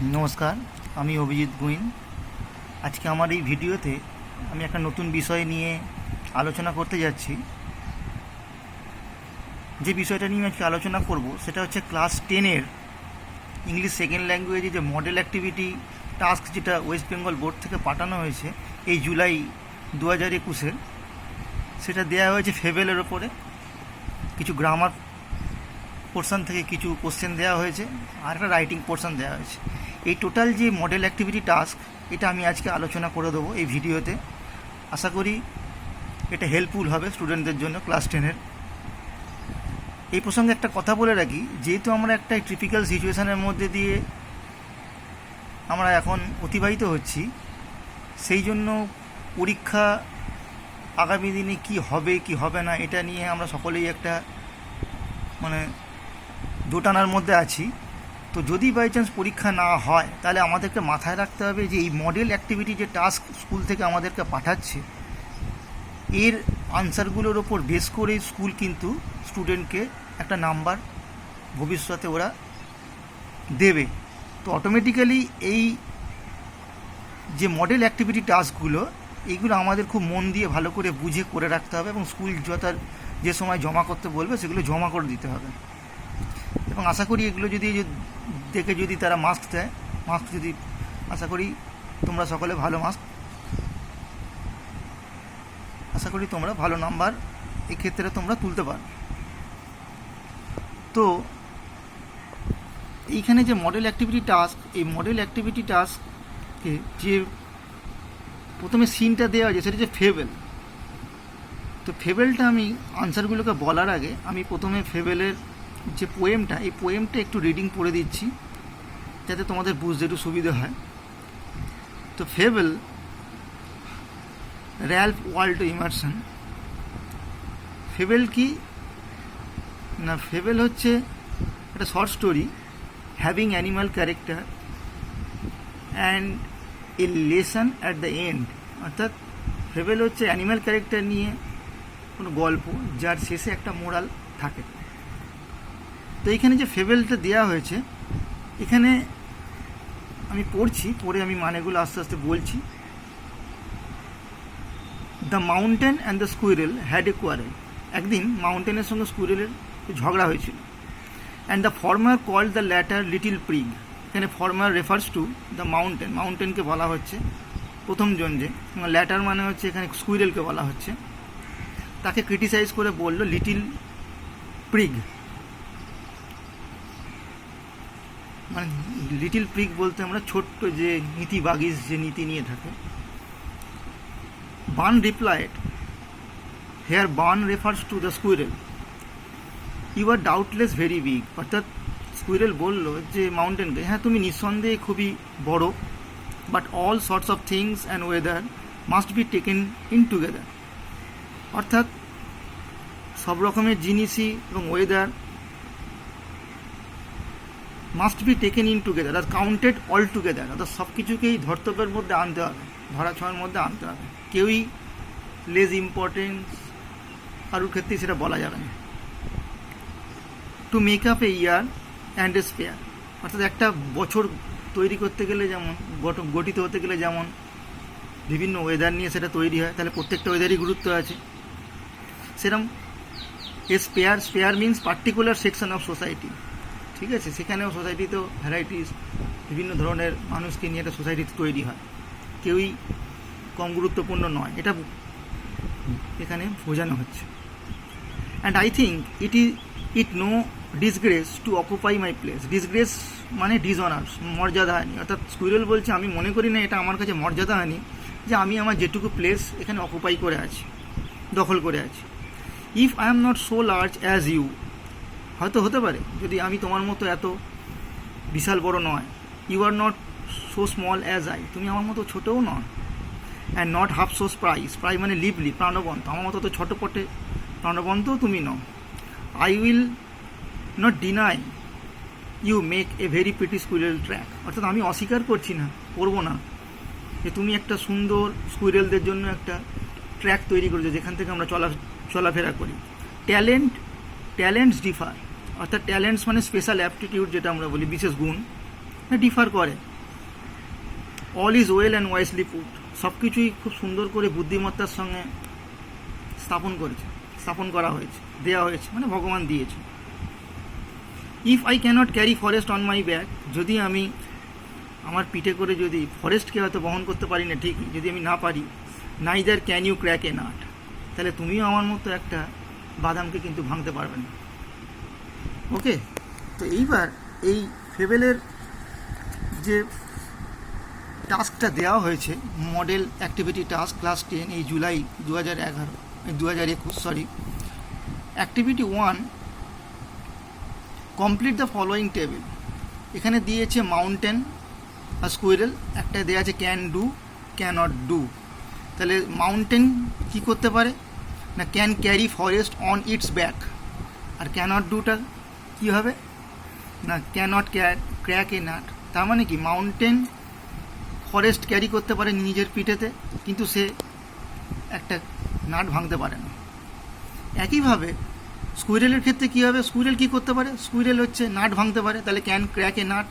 नमस्कार, আমি অভিজিৎ গুইন। আজকে আমার এই ভিডিওতে আমি একটা নতুন বিষয় নিয়ে আলোচনা করতে যাচ্ছি। যে বিষয়টা নিয়ে আজকে আলোচনা করব সেটা হচ্ছে ক্লাস 10-এর ইংলিশ সেকেন্ড ল্যাঙ্গুয়েজে যে মডেল অ্যাক্টিভিটি টাস্ক যেটা ওয়েস্ট বেঙ্গল বোর্ড থেকে পাঠানো হয়েছে এই জুলাই 2021-এর, সেটা দেওয়া হয়েছে ফেবেলের ওপরে। কিছু গ্রামার পোর্শন থেকে কিছু কোশ্চেন দেওয়া হয়েছে আর একটা রাইটিং পোর্শন দেওয়া হয়েছে। এই টোটাল যে মডেল অ্যাক্টিভিটি টাস্ক এটা আমি আজকে আলোচনা করে দেবো এই ভিডিওতে। আশা করি এটা হেল্পফুল হবে স্টুডেন্টদের জন্য ক্লাস 10-এর। এই প্রসঙ্গে একটা কথা বলে রাখি, যেহেতু আমরা একটা টিপিক্যাল সিচুয়েশানের মধ্যে দিয়ে আমরা এখন অতিবাহিত হচ্ছি, সেই জন্য পরীক্ষা আগামী দিনে কি হবে কি হবে না এটা নিয়ে আমরা সকলেই একটা দোটানার মধ্যে আছি। তো যদি বাই চান্স পরীক্ষা না হয় তাহলে আমাদেরকে মাথায় রাখতে হবে যে এই মডেল অ্যাক্টিভিটি যে টাস্ক স্কুল থেকে আমাদেরকে পাঠাচ্ছে এর আনসারগুলোর ওপর বেস করে স্কুল কিন্তু স্টুডেন্টকে একটা নাম্বার ভবিষ্যতে ওরা দেবে। তো অটোমেটিক্যালি এই যে মডেল অ্যাক্টিভিটি টাস্কগুলো এইগুলো আমাদের খুব মন দিয়ে ভালো করে বুঝে করে রাখতে হবে এবং স্কুল যে সময় জমা করতে বলবে সেগুলো জমা করে দিতে হবে। এবং আশা করি এগুলো যদি দেখে যদি তারা মার্কস দেয়, মার্কস যদি আশা করি তোমরা সকলে ভালো আশা করি তোমরা ভালো নাম্বার এক্ষেত্রে তোমরা তুলতে পারবে। তো এইখানে যে মডেল অ্যাক্টিভিটি টাস্ক, এই মডেল অ্যাক্টিভিটি টাস্ককে যে প্রথমে সিনটা দেওয়া হয়েছে সেটা যে ফেবেল। তো ফেবেলটা আমি আনসারগুলোকে বলার আগে আমি প্রথমে ফেবেলের যে পোয়েমটা, এই পোয়েমটা একটু রিডিং পড়ে দিচ্ছি যাতে তোমাদের বুঝতে একটু সুবিধা হয়। তো fable, Ralph Waldo Emerson. Fable কি না, ফেবেল হচ্ছে একটা short story having animal character and a lesson at the end. অর্থাৎ ফেবেল হচ্ছে অ্যানিমাল ক্যারেক্টার নিয়ে কোনো গল্প যার শেষে একটা মোরাল থাকে। তো এইখানে যে ফেবেলটা দেওয়া হয়েছে এখানে আমি পড়ে আমি মানেগুলো আস্তে আস্তে বলছি। The mountain and the squirrel had a quarrel. একদিন মাউন্টেনের সঙ্গে স্কুইরেলের ঝগড়া হয়েছিল। And the former called the latter little prig. এখানে former refers to the mountain, মাউন্টেনকে বলা হচ্ছে প্রথমজন, যে ল্যাটার মানে হচ্ছে এখানে স্কুইরেলকে বলা হচ্ছে। তাকে ক্রিটিসাইজ করে বলল লিটিল প্রিগ, মানে লিটিল প্রিগ বলতে আমরা ছোট্ট যে নীতি বাগিস যে নীতি নিয়ে থাকে। Bun replied, here bun refers to the squirrel, you are doubtless very big. অর্থাৎ স্কুইরেল বলল যে মাউন্টেনকে, হ্যাঁ তুমি নিঃসন্দেহে খুবই বড়, but all sorts of things and weather must be taken in together. অর্থাৎ সব রকমের জিনিসই এবং weather must be taken in together আর কাউন্টেড অল টুগেদার। অর্থাৎ সব কিছুকেই ধর্তব্যের মধ্যে আনতে হবে, ধরাছোঁয়ার মধ্যে আনতে হবে। কেউই লেস ইম্পর্টেন্স কারোর ক্ষেত্রেই সেটা বলা যাবে না। To make up A year and a spare. অর্থাৎ একটা বছর তৈরি করতে গেলে যেমন গঠিত হতে গেলে যেমন বিভিন্ন ওয়েদার নিয়ে সেটা তৈরি হয়, তাহলে প্রত্যেকটা ওয়েদারই গুরুত্ব আছে। সেরকম a sphere means particular section of society. ঠিক আছে, সেখানেও সোসাইটিতেও ভ্যারাইটিস বিভিন্ন ধরনের মানুষকে নিয়ে একটা সোসাইটি তৈরি হয়, কেউই কম গুরুত্বপূর্ণ নয়, এটা এখানে বোঝানো হচ্ছে। And I think it no disgrace to occupy my place. Disgrace মানে ডিসঅনার্স, মর্যাদাহানি। অর্থাৎ স্কুইরেল বলছে আমি মনে করি না এটা আমার কাছে মর্যাদাহানি যে আমি আমার যেটুকু প্লেস এখানে অকুপাই করে আছি, দখল করে আছি। If I am not so large as you, হয়তো হতে পারে যদি আমি তোমার মতো এত বিশাল বড় নয়। You are not so small as I, তুমি আমার মতো ছোটও নয়। And not half so spry মানে লিভলি, প্রাণবন্ত, আমার মতো তো ছোটোপটে প্রাণবন্তও তুমি নও। I will not deny you make a very pretty squirrel track. অর্থাৎ আমি অস্বীকার করছি না, করবো না যে তুমি একটা সুন্দর স্কুইরেলদের জন্য একটা ট্র্যাক তৈরি করেছো যেখান থেকে আমরা চলাফেরা করি। Talents differ. অর্থাৎ ট্যালেন্টস মানে স্পেশাল অ্যাপটিটিউড যেটা আমরা বলি, বিশেষ গুণ। ডিফার করে। All is well and wisely put, সব কিছুই খুব সুন্দর করে বুদ্ধিমত্তার সঙ্গে স্থাপন করা হয়েছে, দেওয়া হয়েছে, মানে ভগবান দিয়েছে। If I cannot carry forest on my back, যদি আমি আমার পিঠে করে যদি ফরেস্টকে হয়তো বহন করতে পারি না ঠিকই, যদি আমি না পারি, neither can you crack a nut, তাহলে তুমিও আমার মতো একটা বাদামকে কিন্তু ভাঙতে পারবে না। ওকে, তো এইবার এই ফেবেলের যে টাস্কটা দেওয়া হয়েছে, মডেল অ্যাক্টিভিটি টাস্ক ক্লাস 10 এই July 2021, activity 1, complete the following table. এখানে দিয়েছে মাউন্টেন আর স্কুইরেল, একটা দেওয়া আছে ক্যান ডু, ক্যানট ডু। তাহলে মাউন্টেন কি করতে পারে না, can carry forest on its back, আর ক্যানট ডুটা কী হবে না, ক্যানট ক্র্যাক এ নাট। তার মানে কি, মাউন্টেন ফরেস্ট ক্যারি করতে পারে নিজের পিঠেতে, কিন্তু সে একটা নাট ভাঙতে পারে না। একইভাবে স্কুইরেলের ক্ষেত্রে কী হবে, স্কুইরেল কী করতে পারে, স্কুইরেল হচ্ছে নাট ভাঙতে পারে, তাহলে ক্যান ক্র্যাক এ নাট।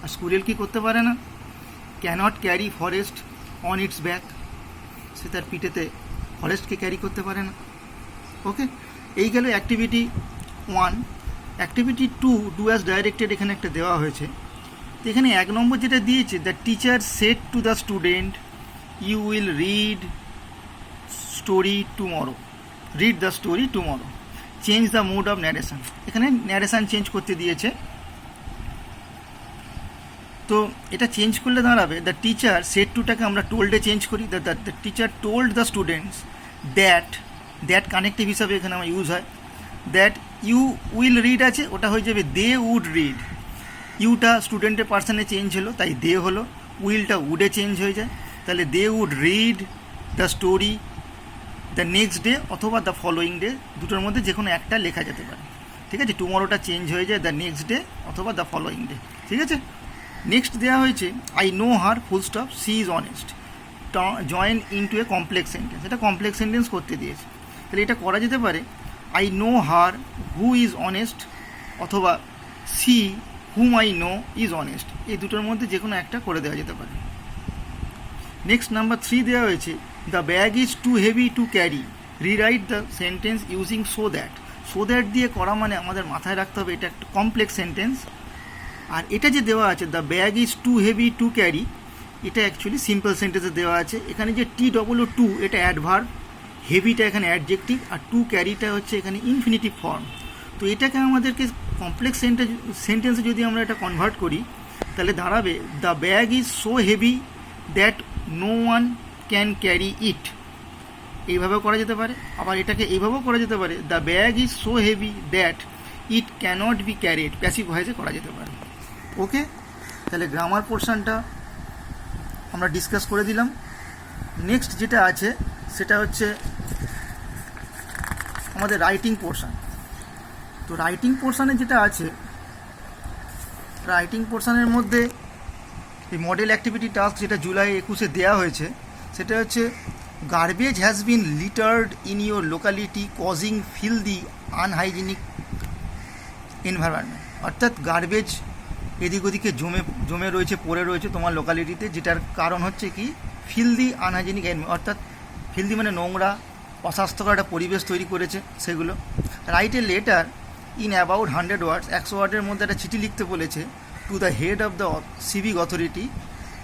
আর স্কুইরেল কী করতে পারে না, cannot carry forest on its back, সে তার পিঠেতে ফরেস্টকে ক্যারি করতে পারে না। ওকে, এই গেল activity 1। Activity 2, do as directed, এখানে একটা দেওয়া হয়েছে। তো এখানে 1 নম্বর যেটা দিয়েছে, the teacher said to the student you will read the story tomorrow, change the mood of narration. এখানে ন্যারেশন চেঞ্জ করতে দিয়েছে। তো এটা চেঞ্জ করলে দাঁড়াবে, দ্য টিচার সেড টুটাকে আমরা টোল্ডে চেঞ্জ করি, the teacher told the students that connective হিসাবে এখানে আমার ইউজ হয়। দ্যাট ইউ উইল রিড আছে, ওটা হয়ে যাবে দে উড রিড। ইউটা স্টুডেন্টের পার্সনে চেঞ্জ হলো, তাই দে হলো। উইলটা উডে চেঞ্জ হয়ে যায়, তাহলে they would read the story the next day অথবা দ্য ফলোয়িং ডে, দুটোর মধ্যে যে কোনো একটা লেখা যেতে পারে। ঠিক আছে, টুমরোটা চেঞ্জ হয়ে যায় দ্য নেক্সট ডে অথবা দ্য ফলোয়িং ডে। ঠিক আছে, নেক্সট দেওয়া হয়েছে I know her full stop she is honest, join into a complex sentence. এটা কমপ্লেক্স সেন্টেন্স করতে দিয়েছে, তাহলে এটা করা যেতে পারে I know her who is honest অথবা she whom I know is honest, এই দুটোর মধ্যে যে কোনো একটা করে দেওয়া যেতে পারে। নেক্সট নাম্বার 3 দেওয়া হয়েছে the bag is too heavy to carry, rewrite the sentence using so that দিয়ে করা মানে আমাদের মাথায় রাখতে হবে এটা একটা কমপ্লেক্স সেন্টেন্স। আর এটা যে দেওয়া আছে the bag is too heavy to carry, এটা অ্যাকচুয়ালি সিম্পল সেন্টেন্সে দেওয়া আছে। এখানে যে TOO, এটা অ্যাডভার্ব, হেভিটা এখানে অ্যাডজেক্টিভ, আর টু ক্যারিটা হচ্ছে এখানে ইনফিনিটিভ ফর্ম। তো এটাকে আমাদেরকে কমপ্লেক্স সেন্টেন্সে যদি আমরা এটা কনভার্ট করি, তাহলে দাঁড়াবে the bag is so heavy that no one can carry it, এইভাবেও করা যেতে পারে। আবার এটাকে এইভাবেও করা যেতে পারে the bag is so heavy that it cannot be carried, passive ভয়েসে করা যেতে পারে। ওকে, তাহলে গ্রামার পোর্শনটা আমরা ডিসকাস করে দিলাম। নেক্সট যেটা আছে সেটা হচ্ছে আমাদের রাইটিং পোর্শন। তো রাইটিং পোর্শনে যেটা আছে, রাইটিং পোর্শনের মধ্যে এই মডেল অ্যাক্টিভিটি টাস্ক যেটা জুলাই 21-এ দেওয়া হয়েছে, সেটা হচ্ছে garbage has been লিটার্ড in your locality causing filthy unhygienic environment, অর্থাৎ গার্বেজ এদিক ওদিকে জমে রয়েছে, পড়ে রয়েছে তোমার লোকালিটিতে, যেটার কারণ হচ্ছে কি ফিলদি আনহাইজিনিক, অর্থাৎ ফিলদি মানে নোংরা, অস্বাস্থ্যকর একটা পরিবেশ তৈরি করেছে সেগুলো। Write a letter in about 100 ওয়ার্ডস, 100 ওয়ার্ডের মধ্যে একটা চিঠি লিখতে বলেছে to the head of the civic authority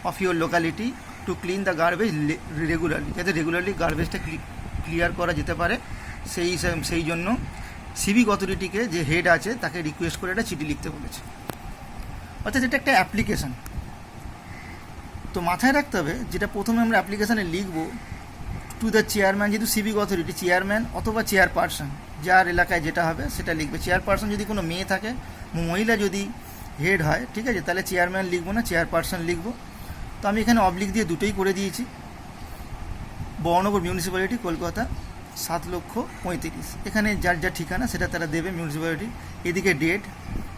of your locality to clean the garbage regularly, যাতে রেগুলারলি গার্বেজটা ক্লিয়ার করা যেতে পারে। সেই জন্য সিভিক অথরিটিকে যে হেড আছে তাকে রিকোয়েস্ট করে একটা চিঠি লিখতে বলেছে। অর্থাৎ এটা একটা অ্যাপ্লিকেশান। তো মাথায় রাখতে হবে যেটা প্রথমে আমরা অ্যাপ্লিকেশানে লিখব টু দ্য চেয়ারম্যান, যেহেতু সিভিক অথরিটি চেয়ারম্যান অথবা চেয়ারপারসন, যার এলাকায় যেটা হবে সেটা লিখবে। চেয়ারপারসন যদি কোনো মেয়ে থাকে, মহিলা যদি হেড হয়, ঠিক আছে, তাহলে চেয়ারম্যান লিখবো না, চেয়ারপারসন লিখবো। তো আমি এখানে অবলিক দিয়ে দুটোই করে দিয়েছি। বহরমপুর মিউনিসিপ্যালিটি, কলকাতা 7,35,000, এখানে যার যা ঠিকানা সেটা তারা দেবে মিউনিসিপ্যালিটি। এদিকে ডেট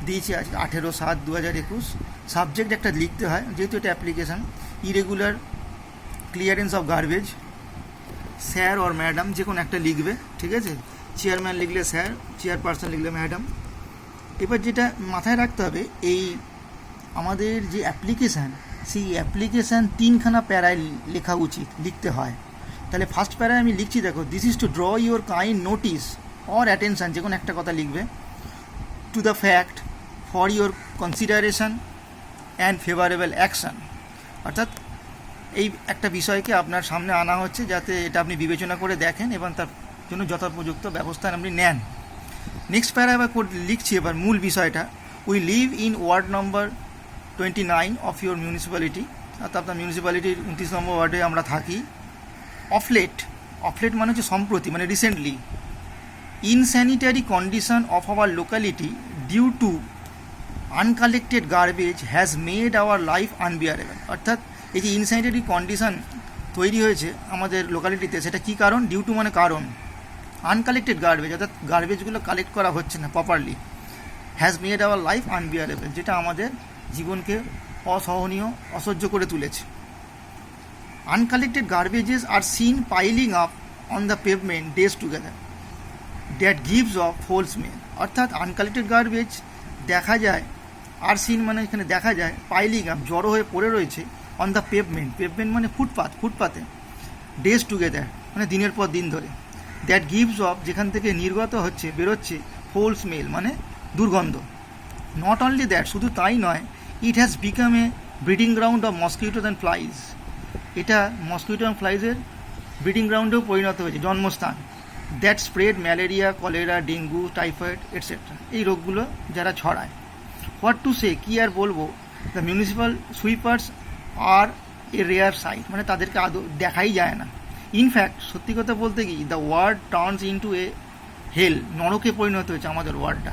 দিয়েছি আজকে 18/7/2021। সাবজেক্ট একটা লিখতে হয়, যেহেতু এটা application. Irregular clearance of garbage, sir or madam যে কোনো একটা লিখবে, ঠিক আছে। চেয়ারম্যান লিখলে স্যার, চেয়ারপারসন লিখলে ম্যাডাম। এবার যেটা মাথায় রাখতে হবে, এই আমাদের যে অ্যাপ্লিকেশান, সেই অ্যাপ্লিকেশান 3খানা প্যারায় লেখা উচিত, লিখতে হয়। তাহলে ফার্স্ট প্যারায় আমি লিখছি, দেখো, this is two draw your kind notice or attention, যে কোনো একটা কথা লিখবে, to the fact, for your consideration and favourable action. অর্থাৎ এই একটা বিষয়কে আপনার সামনে আনা হচ্ছে যাতে এটা আপনি বিবেচনা করে দেখেন এবং তার জন্য যথোপযুক্ত ব্যবস্থা আপনি নেন। নেক্সট প্যারা এবার লিখছি এবার মূল বিষয়টা, we live in ward number 29 of your municipality, অর্থাৎ আপনার মিউনিসিপ্যালিটির 29 নম্বর ওয়ার্ডে আমরা থাকি। অফলেট মানে হচ্ছে সম্প্রতি, মানে recently, insanitary condition of our locality due to uncollected garbage has made our life unbearable. অর্থাৎ এই যে ইনস্যানিটারি কন্ডিশন তৈরি হয়েছে আমাদের লোকালিটিতে, সেটা কী কারণ? ডিউ টু মানে কারণ, আনকালেক্টেড গার্বেজ অর্থাৎ গার্বেজগুলো কালেক্ট করা হচ্ছে না properly, has made our life unbearable, যেটা আমাদের জীবনকে অসহনীয়, অসহ্য করে তুলেছে। Uncollected garbages are seen piling up on the pavement days together that gives off foul smell. অর্থাৎ আনকালেক্টেড গার্বেজ দেখা যায়, আর সিন মানে এখানে দেখা যায়, পাইলিং আপ জড়ো হয়ে পড়ে রয়েছে, অন দ্য পেভমেন্ট মানে ফুটপাতে, ডেজ টুগেদার মানে দিনের পর দিন ধরে, দ্যাট গিভস অফ যেখান থেকে নির্গত হচ্ছে, বেরোচ্ছে, ফোল স্মেল মানে দুর্গন্ধ। নট অনলি দ্যাট, শুধু তাই নয়, it has become a breeding ground of মসকিউটোস and flies, এটা মসকিউটো অ্যান্ড ফ্লাইজের ব্রিডিং গ্রাউন্ডেও পরিণত হয়েছে, জন্মস্থান। That spread malaria, cholera, dengue, typhoid etcetera, এই রোগগুলো যারা ছড়ায়। হোয়াট টু সে, কী আর বলবো, the municipal sweepers are a rare sight, মানে তাদেরকে আদৌ দেখাই যায় না। ইনফ্যাক্ট সত্যি কথা বলতে কি, the word turns into a হেল, নরকে পরিণত হয়েছে আমাদের ওয়ার্ডটা।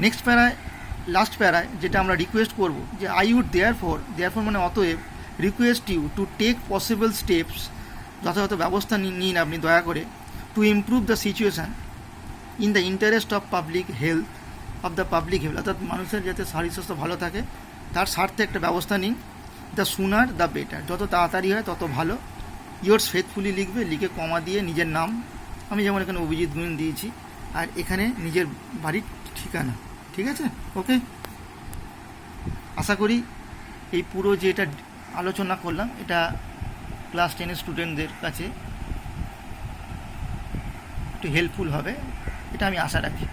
নেক্সট প্যারায়, লাস্ট প্যারায় যেটা আমরা রিকোয়েস্ট করব, যে আই উড দেয়ারফর মানে অতএব, request you to take possible steps, যথাযথ ব্যবস্থা নিন আপনি দয়া করে, to improve the situation in the interest of public health, অর্থাৎ মানুষের যাতে শারীরিক স্বাস্থ্য ভালো থাকে তার স্বার্থে একটা ব্যবস্থা নিন। দ্য সুনার দ্য বেটার, যত তাড়াতাড়ি হয় তত ভালো। ইয়োর্স ফেথফুলি লিখবে, লিখে কমা দিয়ে নিজের নাম, আমি যেমন এখানে অভিজিৎ গুণ দিয়েছি, আর এখানে নিজের বাড়ির ঠিকানা, ঠিক আছে? ওকে, আশা করি এই পুরো যে এটা আলোচনা করলাম এটা ক্লাস 10-এর স্টুডেন্টদের কাছে একটু হেল্পফুল হবে, এটা আমি আশা রাখি।